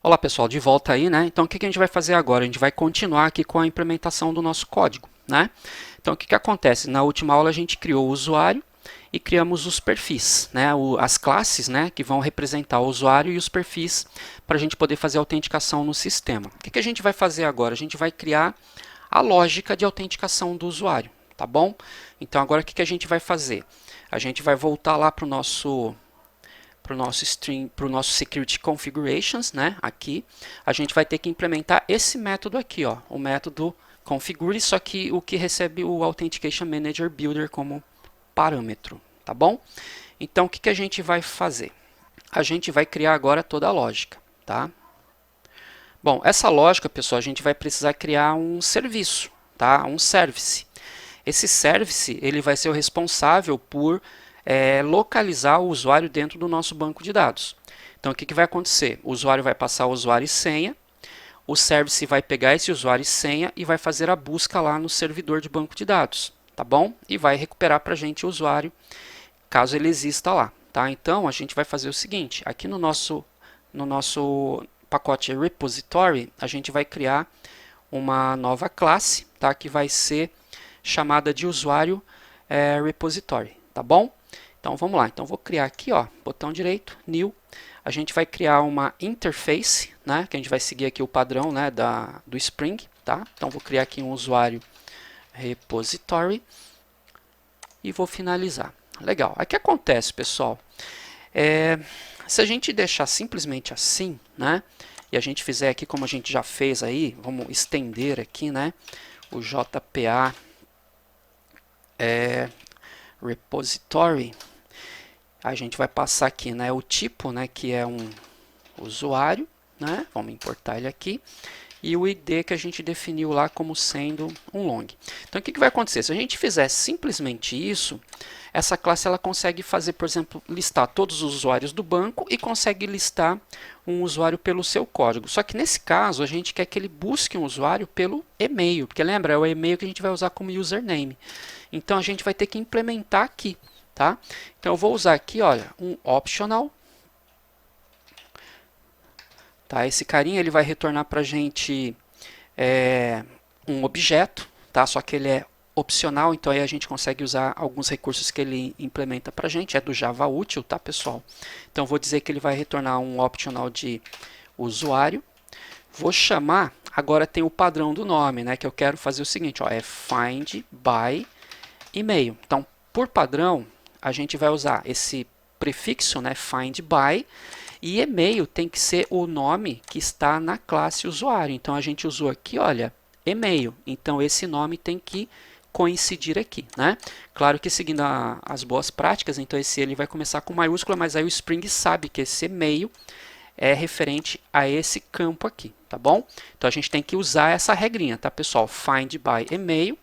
Olá pessoal, de volta aí, né? Então o que a gente vai fazer agora? A gente vai continuar aqui com a implementação do nosso código, né? Então o que acontece? Na última aula a gente criou o usuário e criamos os perfis, né? As classes, né? Que vão representar o usuário e os perfis para a gente poder fazer a autenticação no sistema. O que a gente vai fazer agora? A gente vai criar a lógica de autenticação do usuário, tá bom? Então agora o que a gente vai fazer? A gente vai voltar lá para o nosso security configurations, né? Aqui a gente vai ter que implementar esse método aqui, ó, o método configure, só que o que recebe o Authentication Manager Builder como parâmetro, tá bom? Então o que a gente vai fazer? A gente vai criar agora toda a lógica, tá? Bom, essa lógica, pessoal, a gente vai precisar criar um serviço, tá? Um service. Esse service ele vai ser o responsável por localizar o usuário dentro do nosso banco de dados. Então, o que vai acontecer? O usuário vai passar o usuário e senha, o service vai pegar esse usuário e senha e vai fazer a busca lá no servidor de banco de dados, tá bom? E vai recuperar para a gente o usuário, caso ele exista lá, tá? Então, a gente vai fazer o seguinte, aqui no nosso pacote repository, a gente vai criar uma nova classe, tá? Que vai ser chamada de usuário repository, tá bom? Então vamos lá, então vou criar aqui, ó, botão direito, new, a gente vai criar uma interface, né, que a gente vai seguir aqui o padrão, né, do Spring, tá? Então vou criar aqui um usuário repository e vou finalizar. Legal, aí o que acontece, pessoal? Se a gente deixar simplesmente assim, né, e a gente fizer aqui como a gente já fez aí, vamos estender aqui, né, o JPA repository, a gente vai passar aqui, né, o tipo, né, que é um usuário, né, vamos importar ele aqui, e o ID que a gente definiu lá como sendo um long. Então o que vai acontecer? Se a gente fizer simplesmente isso, essa classe ela consegue fazer, por exemplo, listar todos os usuários do banco e consegue listar um usuário pelo seu código. Só que nesse caso a gente quer que ele busque um usuário pelo e-mail, porque lembra, é o e-mail que a gente vai usar como username. Então a gente vai ter que implementar aqui, tá? Então eu vou usar aqui, olha, um optional. Tá? Esse carinha ele vai retornar para a gente um objeto, tá? Só que ele é opcional, então aí a gente consegue usar alguns recursos que ele implementa para a gente. É do Java útil, tá, pessoal? Então vou dizer que ele vai retornar um optional de usuário. Vou chamar, agora tem o padrão do nome, né? Que eu quero fazer o seguinte, ó, é find by e-mail. Então, por padrão, a gente vai usar esse prefixo, né, find by, e e-mail tem que ser o nome que está na classe usuário. Então a gente usou aqui, olha, e-mail. Então esse nome tem que coincidir aqui, né? Claro que seguindo as boas práticas, então esse ele vai começar com maiúscula, mas aí o Spring sabe que esse e-mail é referente a esse campo aqui, tá bom? Então a gente tem que usar essa regrinha, tá, pessoal? Find by e-mail,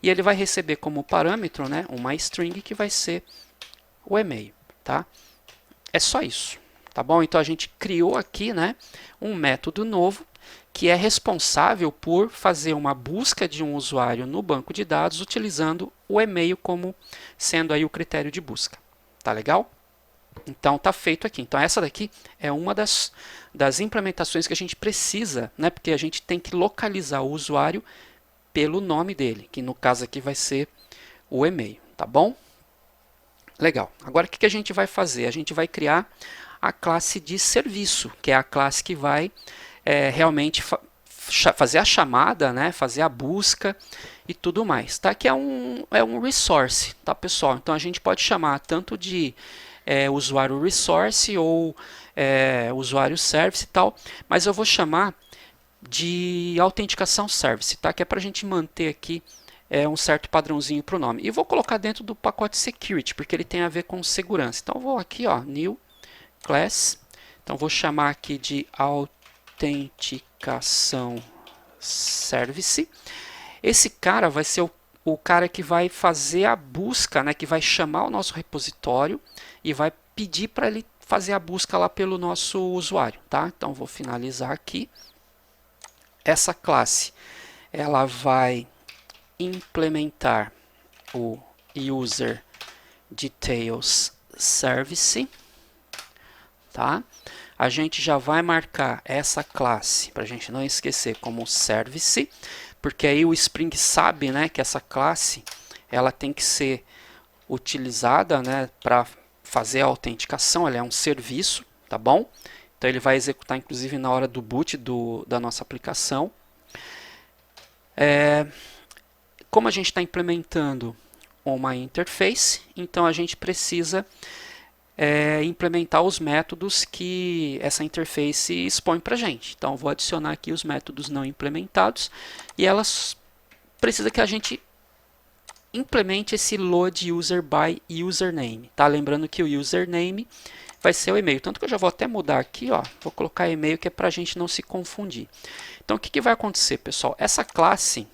e ele vai receber como parâmetro, né, uma string que vai ser o e-mail, tá? É só isso, tá bom? Então a gente criou aqui, né, um método novo que é responsável por fazer uma busca de um usuário no banco de dados utilizando o e-mail como sendo aí o critério de busca. Tá legal? Então tá feito aqui. Então essa daqui é uma das implementações que a gente precisa, né, porque a gente tem que localizar o usuário pelo nome dele, que no caso aqui vai ser o e-mail, tá bom? Legal. Agora o que a gente vai fazer? A gente vai criar a classe de serviço, que é a classe que vai realmente fazer a chamada, né, fazer a busca e tudo mais, tá? Que é um resource, tá, pessoal? Então a gente pode chamar tanto de usuário resource ou usuário service e tal, mas eu vou chamar de autenticação service, tá? Que é para a gente manter aqui um certo padrãozinho para o nome. E vou colocar dentro do pacote security, porque ele tem a ver com segurança. Então vou aqui, ó, new class. Então vou chamar aqui de autenticação service. Esse cara vai ser o cara que vai fazer a busca, né, que vai chamar o nosso repositório e vai pedir para ele fazer a busca lá pelo nosso usuário, tá? Então vou finalizar aqui. Essa classe ela vai implementar o user details service, tá? a gente já vai marcar essa classe, para a gente não esquecer, como service, porque aí o Spring sabe, né, que essa classe ela tem que ser utilizada, né, para fazer a autenticação, ela é um serviço, tá bom? Então ele vai executar inclusive na hora do boot da nossa aplicação. Como a gente está implementando uma interface, então a gente precisa implementar os métodos que essa interface expõe para a gente. Então, vou adicionar aqui os métodos não implementados e elas precisam que a gente implemente esse load user by username. Tá? Lembrando que o username vai ser o e-mail. Tanto que eu já vou até mudar aqui, ó, vou colocar e-mail que é para a gente não se confundir. Então, o que vai acontecer, pessoal? Essa classe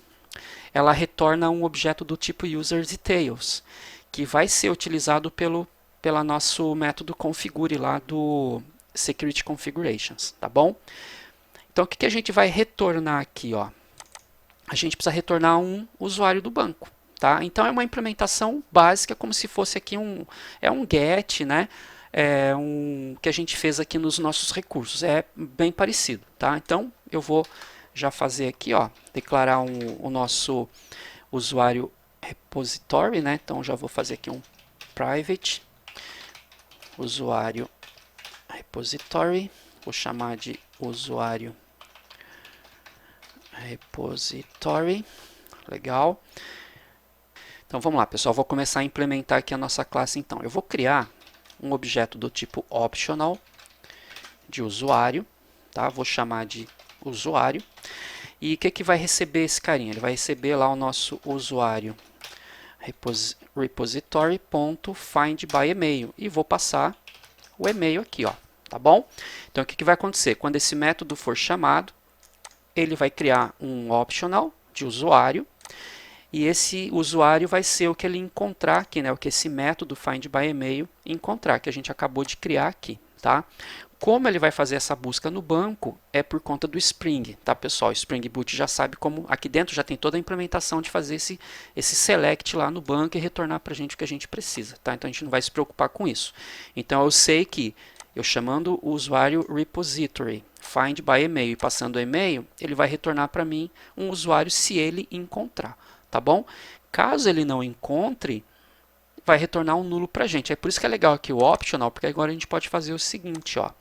ela retorna um objeto do tipo userDetails, que vai ser utilizado pelo nosso método configure lá do security configurations, tá bom? Então o que a gente vai retornar aqui, ó? A gente precisa retornar um usuário do banco, tá? Então é uma implementação básica, como se fosse aqui um get, né? Que a gente fez aqui nos nossos recursos, é bem parecido, tá? Então eu vou já fazer aqui, ó, declarar o nosso usuário repository, né? Então já vou fazer aqui um private usuário repository, vou chamar de usuário repository, legal. Então vamos lá, pessoal, vou começar a implementar aqui a nossa classe. Então eu vou criar um objeto do tipo optional de usuário, tá? Vou chamar de usuário. E o que vai receber esse carinha? Ele vai receber lá o nosso usuário repository.findByEmail e vou passar o e-mail aqui, ó, tá bom? Então o que vai acontecer? Quando esse método for chamado, ele vai criar um optional de usuário e esse usuário vai ser o que ele encontrar aqui, né? O que esse método findByEmail encontrar, que a gente acabou de criar aqui, tá? Como ele vai fazer essa busca no banco é por conta do Spring, tá, pessoal? O Spring Boot já sabe como, aqui dentro já tem toda a implementação de fazer esse select lá no banco e retornar para a gente o que a gente precisa, tá? Então a gente não vai se preocupar com isso. Então eu sei que eu chamando o usuário repository find by email e passando o e-mail, ele vai retornar para mim um usuário se ele encontrar, tá bom? Caso ele não encontre, vai retornar um nulo para a gente. É por isso que é legal aqui o optional, porque agora a gente pode fazer o seguinte, ó.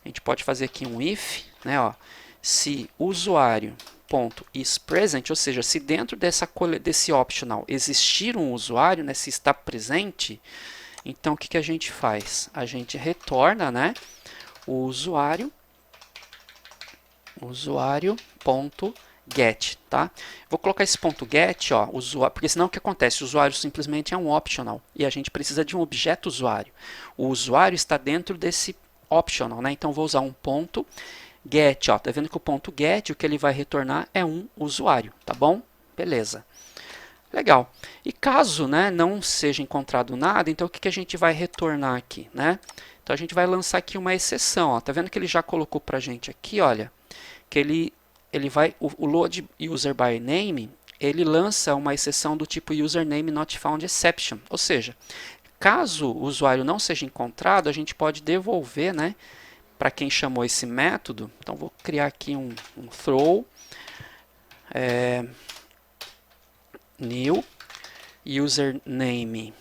A gente pode fazer aqui um if, né, ó, se usuário.isPresent, ou seja, se dentro desse optional existir um usuário, né, se está presente, então o que a gente faz? A gente retorna, né, o usuário.get, tá? Vou colocar esse ponto .get, ó, porque senão o que acontece? O usuário simplesmente é um optional e a gente precisa de um objeto usuário. O usuário está dentro desse optional, né? Então vou usar um ponto get, ó. Tá vendo que o ponto get, o que ele vai retornar é um usuário, tá bom? Beleza. Legal. E caso, né, não seja encontrado nada, então o que a gente vai retornar aqui, né? Então a gente vai lançar aqui uma exceção, ó. Tá vendo que ele já colocou pra gente aqui, olha, que ele vai, o load user by name, ele lança uma exceção do tipo username not found exception, ou seja, caso o usuário não seja encontrado, a gente pode devolver, né, para quem chamou esse método. Então vou criar aqui um throw new username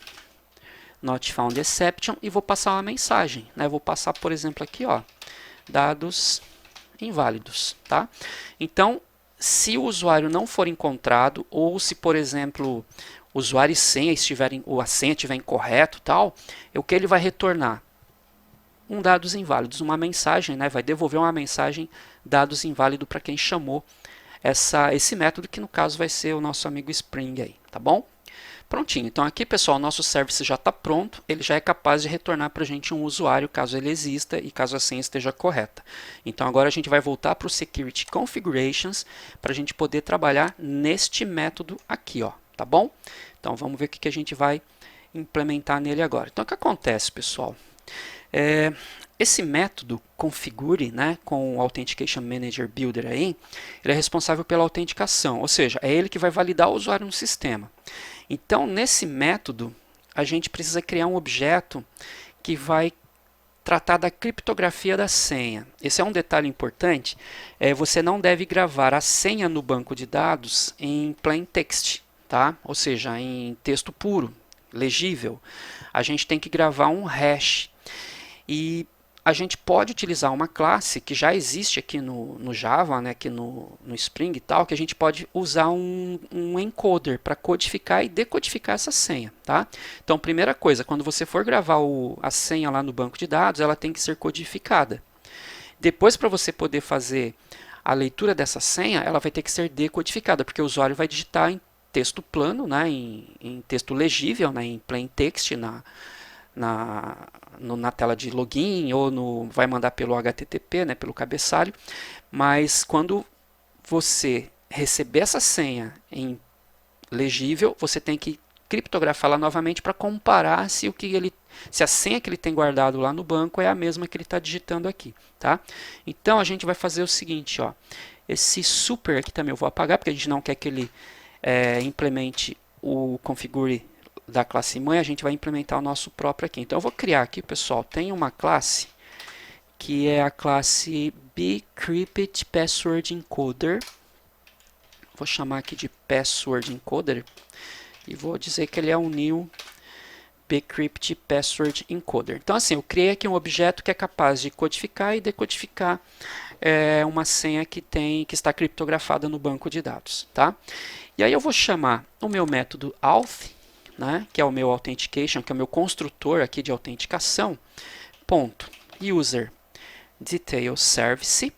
not found exception e vou passar uma mensagem, né? Vou passar, por exemplo, aqui, ó, dados inválidos, tá? Então, se o usuário não for encontrado ou se, por exemplo, usuário e senha estiverem, ou a senha estiver incorreto, tal, o que ele vai retornar? Um dados inválidos, uma mensagem, né? Vai devolver uma mensagem dados inválido para quem chamou esse método, que no caso vai ser o nosso amigo Spring aí, tá bom? Prontinho. Então aqui, pessoal, o nosso service já está pronto. Ele já é capaz de retornar para a gente um usuário, caso ele exista e caso a senha esteja correta. Então agora a gente vai voltar para o Security Configurations para a gente poder trabalhar neste método aqui, ó, tá bom? Então vamos ver o que a gente vai implementar nele agora. Então o que acontece, pessoal? Esse método configure, né, com o Authentication Manager Builder aí, ele é responsável pela autenticação, ou seja, é ele que vai validar o usuário no sistema. Então, nesse método, a gente precisa criar um objeto que vai tratar da criptografia da senha. Esse é um detalhe importante. Você não deve gravar a senha no banco de dados em plain text, tá? Ou seja, em texto puro, legível. A gente tem que gravar um hash. E a gente pode utilizar uma classe que já existe aqui no Java, né, aqui no Spring e tal, que a gente pode usar um encoder para codificar e decodificar essa senha. Tá? Então, primeira coisa, quando você for gravar a senha lá no banco de dados, ela tem que ser codificada. Depois, para você poder fazer a leitura dessa senha, ela vai ter que ser decodificada, porque o usuário vai digitar em texto plano, né, em texto legível, né, em plain text, na tela de login ou vai mandar pelo HTTP, né, pelo cabeçalho, mas quando você receber essa senha em legível, você tem que criptografá-la novamente para comparar se a senha que ele tem guardado lá no banco é a mesma que ele está digitando aqui, tá? Então a gente vai fazer o seguinte, ó, esse super aqui também eu vou apagar porque a gente não quer que ele implemente o configure da classe mãe, a gente vai implementar o nosso próprio aqui. Então eu vou criar aqui, pessoal, tem uma classe que é a classe bcrypt password encoder. Vou chamar aqui de password encoder e vou dizer que ele é um new bcrypt password encoder. Então assim, eu criei aqui um objeto que é capaz de codificar e decodificar uma senha que está criptografada no banco de dados, tá? E aí eu vou chamar o meu método auth, né, que é o meu authentication, que é o meu construtor aqui de autenticação, ponto user detail service.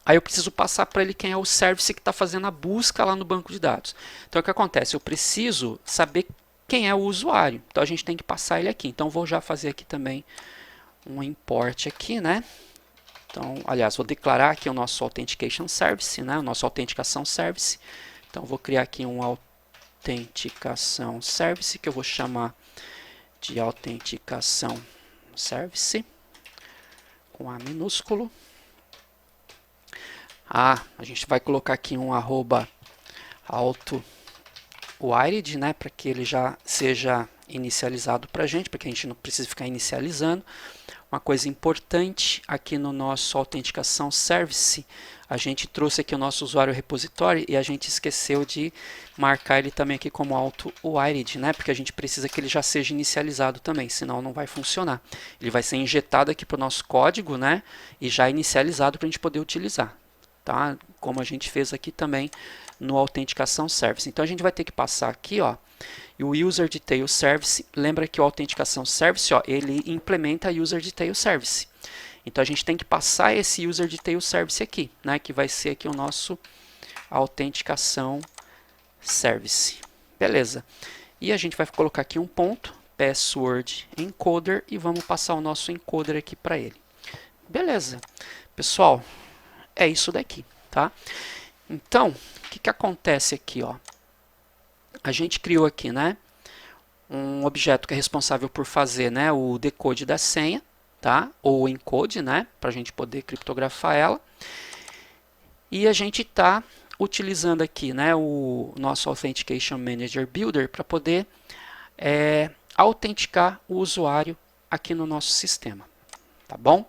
Aí eu preciso passar para ele quem é o service que está fazendo a busca lá no banco de dados. Então o que acontece? Eu preciso saber quem é o usuário. Então a gente tem que passar ele aqui. Então vou já fazer aqui também um import aqui, né? Então, aliás, vou declarar aqui o nosso authentication service, né? O nosso autenticação service. Então vou criar aqui um autenticação service que eu vou chamar de autenticação service com A minúsculo. A gente vai colocar aqui um arroba auto-wired, né, para que ele já seja inicializado para a gente, para que a gente não precise ficar inicializando. Uma coisa importante aqui no nosso autenticação service, a gente trouxe aqui o nosso usuário repositório e a gente esqueceu de marcar ele também aqui como auto-wired, né? Porque a gente precisa que ele já seja inicializado também, senão não vai funcionar. Ele vai ser injetado aqui para o nosso código, né? E já inicializado para a gente poder utilizar, tá? Como a gente fez aqui também no autenticação service. Então a gente vai ter que passar aqui, ó, e o user detail service, lembra que o autenticação service, ó, ele implementa a user detail service. Então a gente tem que passar esse user detail service aqui, né, que vai ser aqui o nosso autenticação service. Beleza. E a gente vai colocar aqui um ponto, password encoder, e vamos passar o nosso encoder aqui para ele. Beleza. Pessoal, é isso daqui, tá? Então, o que acontece aqui, ó? A gente criou aqui, né, um objeto que é responsável por fazer, né, o decode da senha, tá? Ou o encode, né, para a gente poder criptografar ela. E a gente está utilizando aqui, né, o nosso Authentication Manager Builder para poder autenticar o usuário aqui no nosso sistema, tá bom?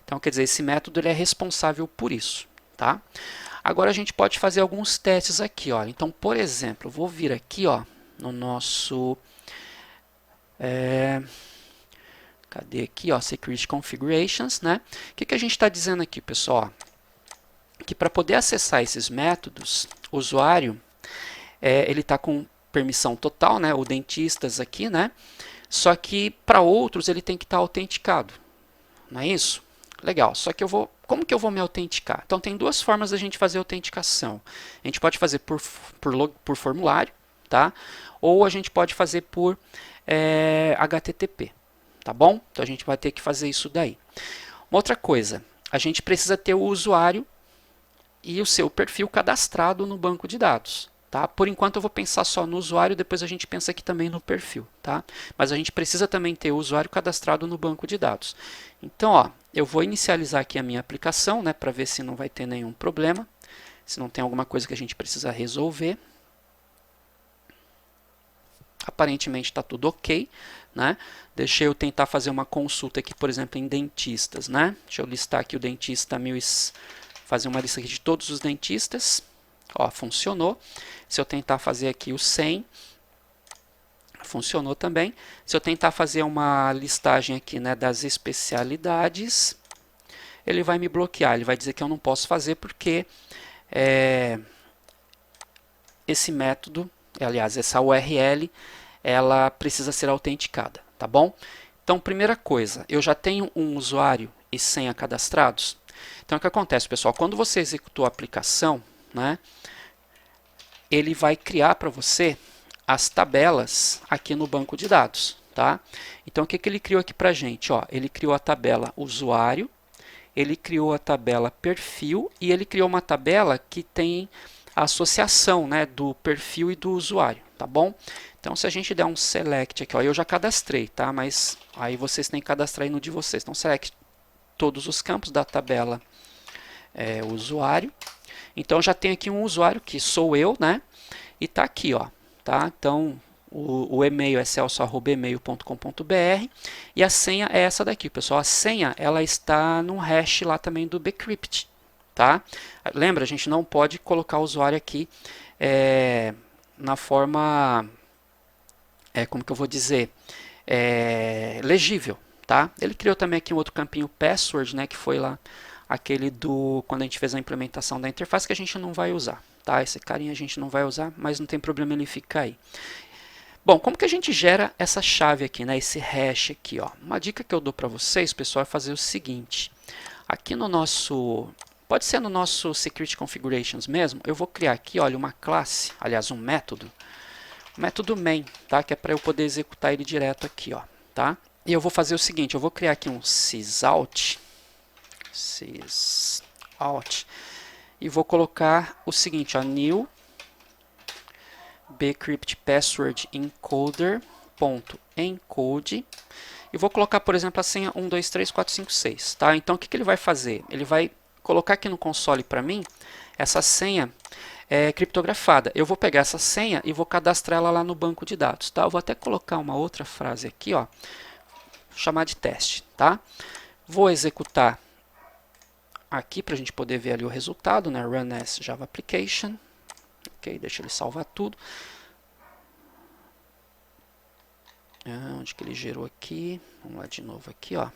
Então, quer dizer, esse método ele é responsável por isso, tá? Agora a gente pode fazer alguns testes aqui, ó. Então, por exemplo, eu vou vir aqui, ó, no nosso cadê aqui, ó, Security Configurations, né? O que a gente está dizendo aqui, pessoal? Que para poder acessar esses métodos, o usuário ele está com permissão total, né? O dentistas aqui, né? Só que para outros ele tem que estar autenticado, não é isso? Legal. Só que como que eu vou me autenticar? Então tem duas formas da gente fazer autenticação. A gente pode fazer por formulário, tá? Ou a gente pode fazer por HTTP, tá bom? Então a gente vai ter que fazer isso daí. Uma outra coisa, a gente precisa ter o usuário e o seu perfil cadastrado no banco de dados, tá? Por enquanto eu vou pensar só no usuário, depois a gente pensa aqui também no perfil, tá? Mas a gente precisa também ter o usuário cadastrado no banco de dados. Então, ó, eu vou inicializar aqui a minha aplicação, né, para ver se não vai ter nenhum problema, se não tem alguma coisa que a gente precisa resolver. Aparentemente está tudo ok, né? Deixa eu tentar fazer uma consulta aqui, por exemplo, em dentistas, né? Deixa eu listar aqui o dentista fazer uma lista aqui de todos os dentistas. Ó, funcionou. Se eu tentar fazer aqui o 100, funcionou também. Se eu tentar fazer uma listagem aqui, né, das especialidades, ele vai me bloquear. Ele vai dizer que eu não posso fazer porque esse método, aliás, essa URL, ela precisa ser autenticada, tá bom? Então, primeira coisa, eu já tenho um usuário e senha cadastrados. Então, o que acontece, pessoal? Quando você executou a aplicação, né, ele vai criar para você as tabelas aqui no banco de dados, tá? Então, o que ele criou aqui para a gente? Ó, ele criou a tabela usuário, ele criou a tabela perfil e ele criou uma tabela que tem a associação, né, do perfil e do usuário, tá bom? Então, se a gente der um select aqui, ó, eu já cadastrei, tá? Mas aí vocês têm que cadastrar aí no de vocês. Então, select todos os campos da tabela usuário. Então, já tem aqui um usuário que sou eu, né? E tá aqui, ó, tá? Então, o e-mail é celso@email.com.br e a senha é essa daqui, pessoal. A senha ela está no hash lá também do bcrypt, tá? Lembra, a gente não pode colocar o usuário aqui na forma, como que eu vou dizer, legível, tá? Ele criou também aqui um outro campinho password, né, que foi lá aquele do quando a gente fez a implementação da interface que a gente não vai usar, tá? Esse carinha a gente não vai usar, mas não tem problema ele ficar aí. Bom, como que a gente gera essa chave aqui, né? Esse hash aqui, ó. Uma dica que eu dou para vocês, pessoal, é fazer o seguinte. Aqui no nosso, pode ser no nosso Security Configurations mesmo, eu vou criar aqui, olha, uma classe, aliás, um método main, tá? Que é para eu poder executar ele direto aqui, ó, tá? E eu vou fazer o seguinte, eu vou criar aqui um sysout, e vou colocar o seguinte, ó, new bcrypt password encoder.encode e vou colocar, por exemplo, a senha 123456, tá? Então, o que ele vai fazer? Ele vai colocar aqui no console para mim essa senha criptografada. Eu vou pegar essa senha e vou cadastrar ela lá no banco de dados, tá? Eu vou até colocar uma outra frase aqui, ó, chamar de teste, tá? Vou executar aqui para a gente poder ver ali o resultado, né? Run as Java Application. Ok, deixa ele salvar tudo. Onde que ele gerou aqui? Vamos lá de novo aqui, ó.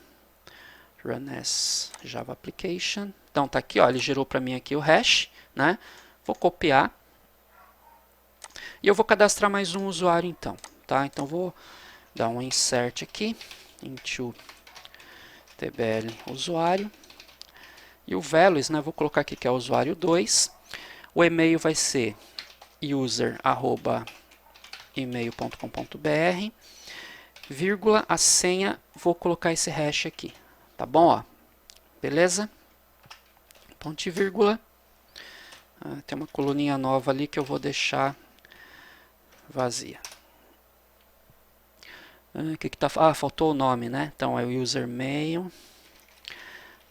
Run as Java Application. Então tá aqui, ó, ele gerou para mim aqui o hash, né? Vou copiar e eu vou cadastrar mais um usuário então, tá? Então vou dar um insert aqui into tbl usuário e o values, né? Vou colocar aqui que é o usuário 2. O e-mail vai ser user@email.com.br, vírgula, a senha, vou colocar esse hash aqui, tá bom? Ó, beleza? Ponto e vírgula. Tem uma coluninha nova ali que eu vou deixar vazia. Que tá? Faltou o nome, né? Então é o user mail.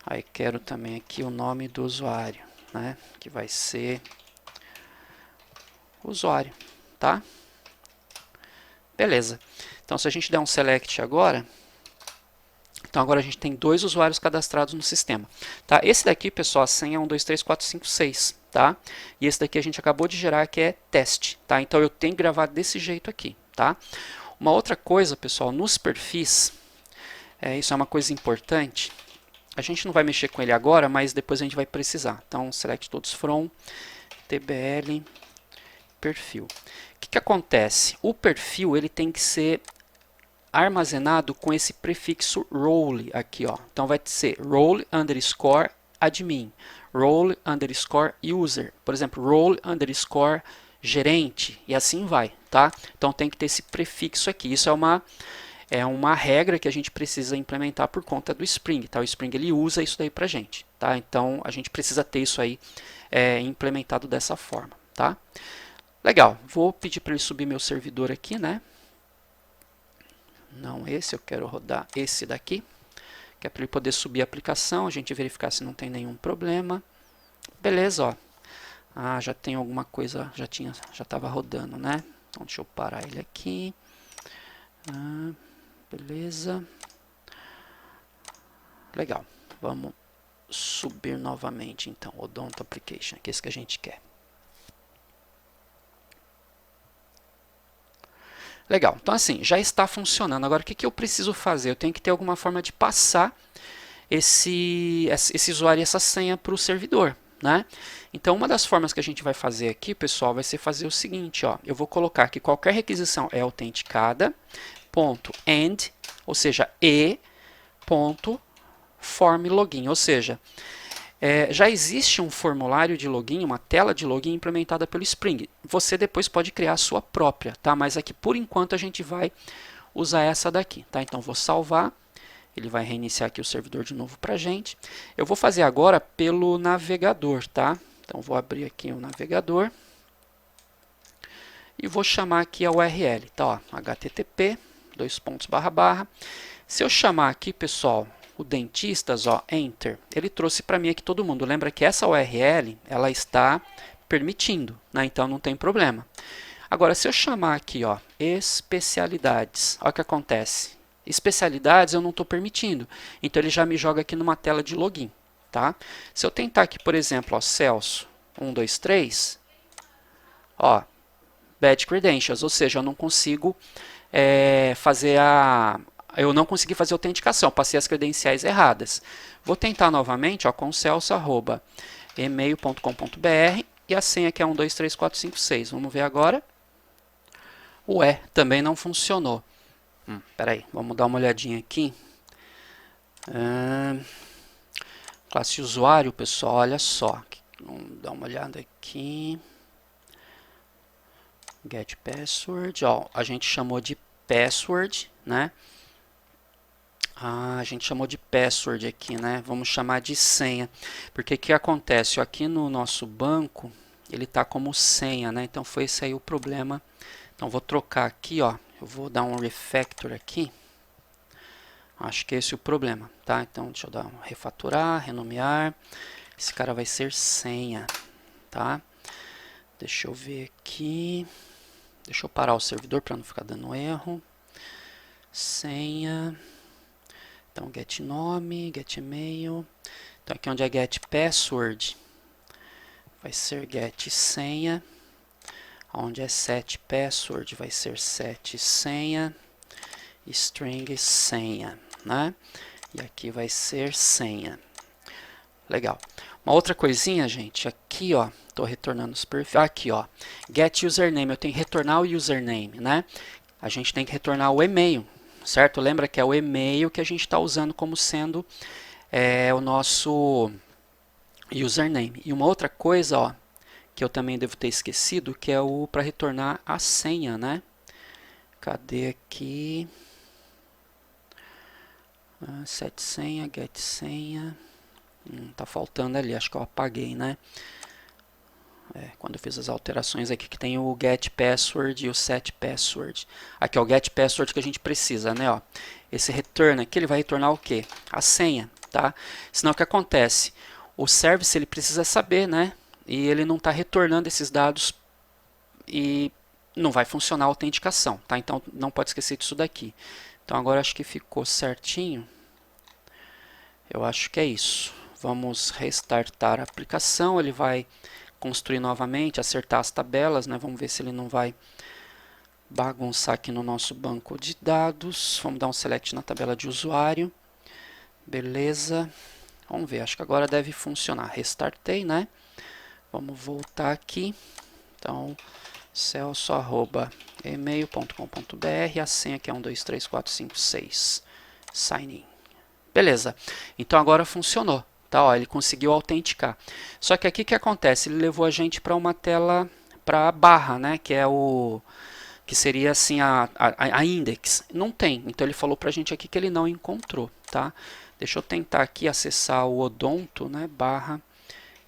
Aí quero também aqui o nome do usuário, né? Que vai ser usuário, tá? Beleza. Então se a gente der um select agora, então agora a gente tem dois usuários cadastrados no sistema, tá? Esse daqui, pessoal, a senha é 123456, tá? E esse daqui a gente acabou de gerar que é teste, tá? Então eu tenho que gravar desse jeito aqui, tá? Uma outra coisa, pessoal, nos perfis, isso é uma coisa importante. A gente não vai mexer com ele agora, mas depois a gente vai precisar. Então, select todos from, tbl, perfil. O que acontece? O perfil ele tem que ser armazenado com esse prefixo role aqui, ó. Então vai ser role underscore admin, role underscore user, por exemplo, role underscore gerente e assim vai, tá? Então tem que ter esse prefixo aqui. Isso é uma regra que a gente precisa implementar por conta do Spring, tá? O Spring ele usa isso daí pra gente, tá? Então a gente precisa ter isso aí implementado dessa forma, tá? Legal, vou pedir para ele subir meu servidor aqui, né? Não esse, eu quero rodar esse daqui, que é para ele poder subir a aplicação, a gente verificar se não tem nenhum problema. Beleza, ó. Já tem alguma coisa, já estava rodando, né? Então deixa eu parar ele aqui. Beleza. Legal. Vamos subir novamente, então, Odonto Application, que é isso que a gente quer. Legal. Então, assim, já está funcionando. Agora, o que eu preciso fazer? Eu tenho que ter alguma forma de passar esse usuário e essa senha para o servidor, né? Então, uma das formas que a gente vai fazer aqui, pessoal, vai ser fazer o seguinte, ó. Eu vou colocar que qualquer requisição é autenticada, ponto end, ou seja, ponto form login, ou seja, já existe um formulário de login, uma tela de login implementada pelo Spring. Você depois pode criar a sua própria, tá? Mas aqui, por enquanto, a gente vai usar essa daqui, tá? Então, vou salvar. Ele vai reiniciar aqui o servidor de novo para a gente. Eu vou fazer agora pelo navegador, tá? Então, vou abrir aqui o navegador. E vou chamar aqui a URL, tá? Ó, http, : Se eu chamar aqui, pessoal, o dentistas, ó, enter, ele trouxe para mim aqui todo mundo. Lembra que essa URL, ela está permitindo, né? Então não tem problema. Agora, se eu chamar aqui, ó, especialidades, olha o que acontece. Especialidades eu não estou permitindo, então ele já me joga aqui numa tela de login, tá? Se eu tentar aqui, por exemplo, ó, Celso 123, ó, bad credentials, ou seja, eu não consigo eu não consegui fazer a autenticação, passei as credenciais erradas. Vou tentar novamente, ó, com celso@email.com.br e a senha que é 123456. Vamos ver agora. Ué, também não funcionou. Peraí, vamos dar uma olhadinha aqui. Classe usuário, pessoal, olha só. Vamos dar uma olhada aqui. Get password, ó, a gente chamou de password, né? A gente chamou de password aqui, né? Vamos chamar de senha. Porque o que acontece? Aqui no nosso banco, ele está como senha, né? Então foi esse aí o problema. Então vou trocar aqui, ó. Eu vou dar um refactor aqui. Acho que esse é o problema, tá? Então deixa eu dar um refatorar, renomear. Esse cara vai ser senha, tá? Deixa eu ver aqui. Deixa eu parar o servidor para não ficar dando erro. Senha. Então, get nome, get e-mail. Então, aqui onde é get password, vai ser get senha. Onde é set password, vai ser set senha. String senha, né? E aqui vai ser senha. Legal. Uma outra coisinha, gente, aqui, ó, estou retornando os perfis. Aqui, ó, get username, eu tenho que retornar o username, né? A gente tem que retornar o e-mail, certo? Lembra que é o e-mail que a gente está usando como sendo o nosso username. E uma outra coisa, ó, que eu também devo ter esquecido, que é o para retornar a senha, né? Cadê aqui? Set senha, get senha. Tá faltando ali, acho que eu apaguei, né? Quando eu fiz as alterações aqui, que tem o get password e o set password. Aqui é o get password que a gente precisa, né? Ó, esse return aqui, ele vai retornar o quê? A senha, tá? Senão o que acontece? O service, ele precisa saber, né? E ele não está retornando esses dados e não vai funcionar a autenticação, tá? Então, não pode esquecer disso daqui. Então, agora acho que ficou certinho. Eu acho que é isso. Vamos restartar a aplicação, ele vai construir novamente, acertar as tabelas, né? Vamos ver se ele não vai bagunçar aqui no nosso banco de dados. Vamos dar um select na tabela de usuário. Beleza. Vamos ver, acho que agora deve funcionar. Restartei, né? Vamos voltar aqui. Então, celso@email.com.br, a senha que é 123456. Sign in. Beleza. Então agora funcionou. Tá, ó, ele conseguiu autenticar. Só que aqui o que acontece? Ele levou a gente para uma tela para a barra, né? Que é o que seria assim a index. Não tem. Então ele falou para a gente aqui que ele não encontrou, tá? Deixa eu tentar aqui acessar o odonto, né? Barra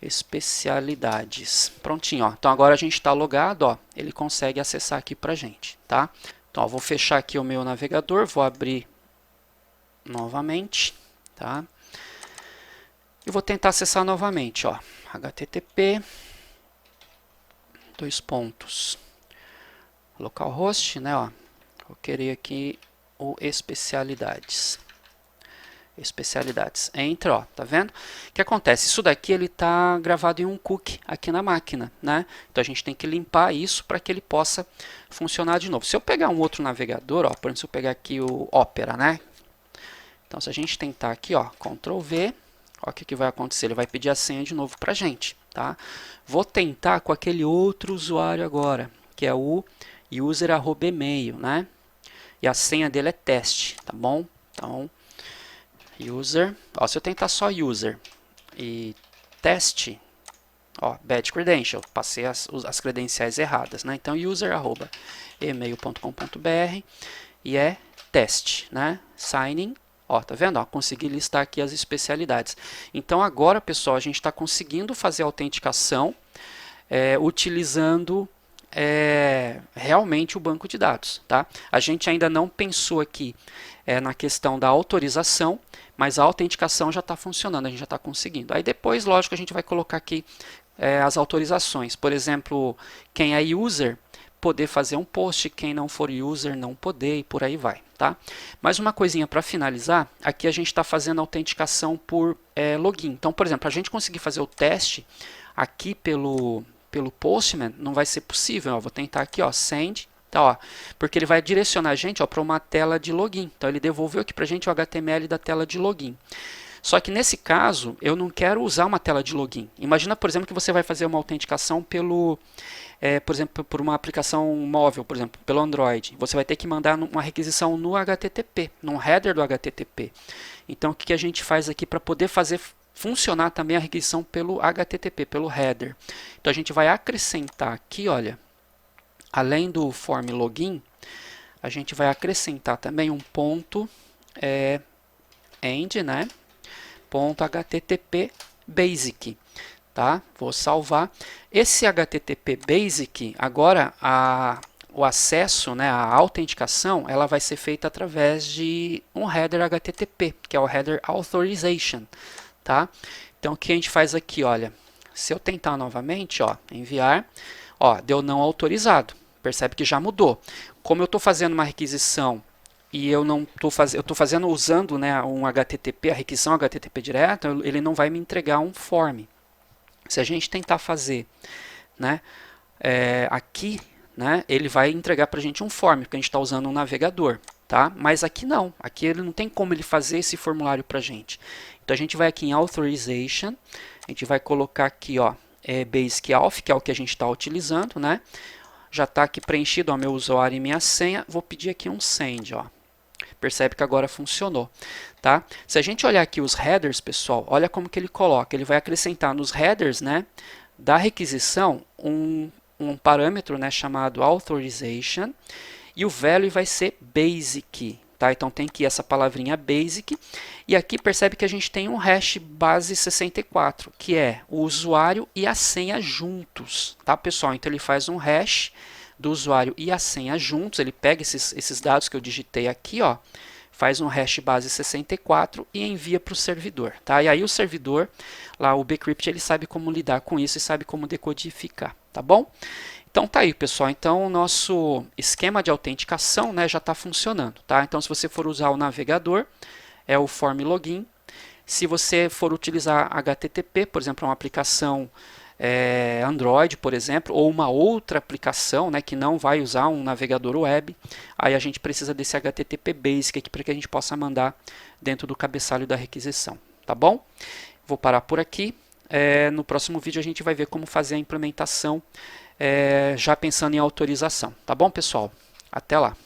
especialidades. Prontinho, ó. Então agora a gente está logado, ó. Ele consegue acessar aqui para a gente, tá? Então ó, vou fechar aqui o meu navegador, vou abrir novamente, tá? E vou tentar acessar novamente, ó, http localhost, né, ó, vou querer aqui o especialidades. Especialidades. Enter, ó, tá vendo? O que acontece? Isso daqui ele tá gravado em um cookie aqui na máquina, né? Então a gente tem que limpar isso para que ele possa funcionar de novo. Se eu pegar um outro navegador, ó, por exemplo, se eu pegar aqui o Opera, né? Então se a gente tentar aqui, ó, Ctrl V, ó, o que vai acontecer? Ele vai pedir a senha de novo pra gente, tá? Vou tentar com aquele outro usuário agora, que é o user@email, né? E a senha dele é teste, tá bom? Então user, ó, se eu tentar só user e teste, ó, bad credential, passei as credenciais erradas, né? Então user@email.com.br e é teste, né? Sign in, ó, tá vendo? Ó, consegui listar aqui as especialidades. Então agora, pessoal, a gente está conseguindo fazer a autenticação utilizando realmente o banco de dados, tá? A gente ainda não pensou aqui na questão da autorização, mas a autenticação já está funcionando, a gente já está conseguindo. Aí depois, lógico, a gente vai colocar aqui as autorizações. Por exemplo, quem é user poder fazer um post, quem não for user não poder, e por aí vai, tá? Mais uma coisinha para finalizar, aqui a gente está fazendo a autenticação por login. Então, por exemplo, a gente conseguir fazer o teste aqui pelo Postman, não vai ser possível. Ó, vou tentar aqui, ó, send, tá, ó, porque ele vai direcionar a gente para uma tela de login. Então ele devolveu aqui para a gente o HTML da tela de login. Só que nesse caso, eu não quero usar uma tela de login. Imagina, por exemplo, que você vai fazer uma autenticação por exemplo, por uma aplicação móvel, por exemplo, pelo Android. Você vai ter que mandar uma requisição no HTTP, no header do HTTP. Então, o que a gente faz aqui para poder fazer funcionar também a requisição pelo HTTP, pelo header? Então, a gente vai acrescentar aqui, olha, além do form login, a gente vai acrescentar também um ponto end, né? Ponto HTTP basic, tá? Vou salvar. Esse HTTP basic, agora o acesso, né, a autenticação, ela vai ser feita através de um header HTTP, que é o header authorization, tá? Então o que a gente faz aqui, olha, se eu tentar novamente, ó, enviar, ó, deu não autorizado. Percebe que já mudou. Como eu estou fazendo uma requisição e eu não estou fazendo usando, né, um HTTP, a requisição HTTP direta, ele não vai me entregar um form. Se a gente tentar fazer, né, aqui, né, ele vai entregar para a gente um form, porque a gente está usando um navegador, tá? Mas aqui não, aqui ele não tem como ele fazer esse formulário para a gente. Então a gente vai aqui em Authorization, a gente vai colocar aqui, ó, Basic Auth, que é o que a gente está utilizando, né? Já está aqui preenchido o meu usuário e minha senha. Vou pedir aqui um send, ó. Percebe que agora funcionou, tá? Se a gente olhar aqui os headers, pessoal, olha como que ele coloca. Ele vai acrescentar nos headers, né, da requisição um parâmetro, né, chamado authorization, e o value vai ser basic, tá? Então tem aqui essa palavrinha basic, e aqui percebe que a gente tem um hash base 64, que é o usuário e a senha juntos, tá, pessoal? Então ele faz um hash do usuário e a senha juntos, ele pega esses dados que eu digitei aqui, ó, faz um hash base 64 e envia para o servidor, tá? E aí o servidor, lá o bcrypt, ele sabe como lidar com isso e sabe como decodificar, tá bom? Então tá aí, pessoal. Então o nosso esquema de autenticação, né, já está funcionando, tá? Então se você for usar o navegador, é o form login. Se você for utilizar HTTP, por exemplo, uma aplicação Android, por exemplo, ou uma outra aplicação, né, que não vai usar um navegador web, aí a gente precisa desse HTTP Basic aqui para que a gente possa mandar dentro do cabeçalho da requisição, tá bom? Vou parar por aqui. No próximo vídeo a gente vai ver como fazer a implementação já pensando em autorização, tá bom, pessoal? Até lá!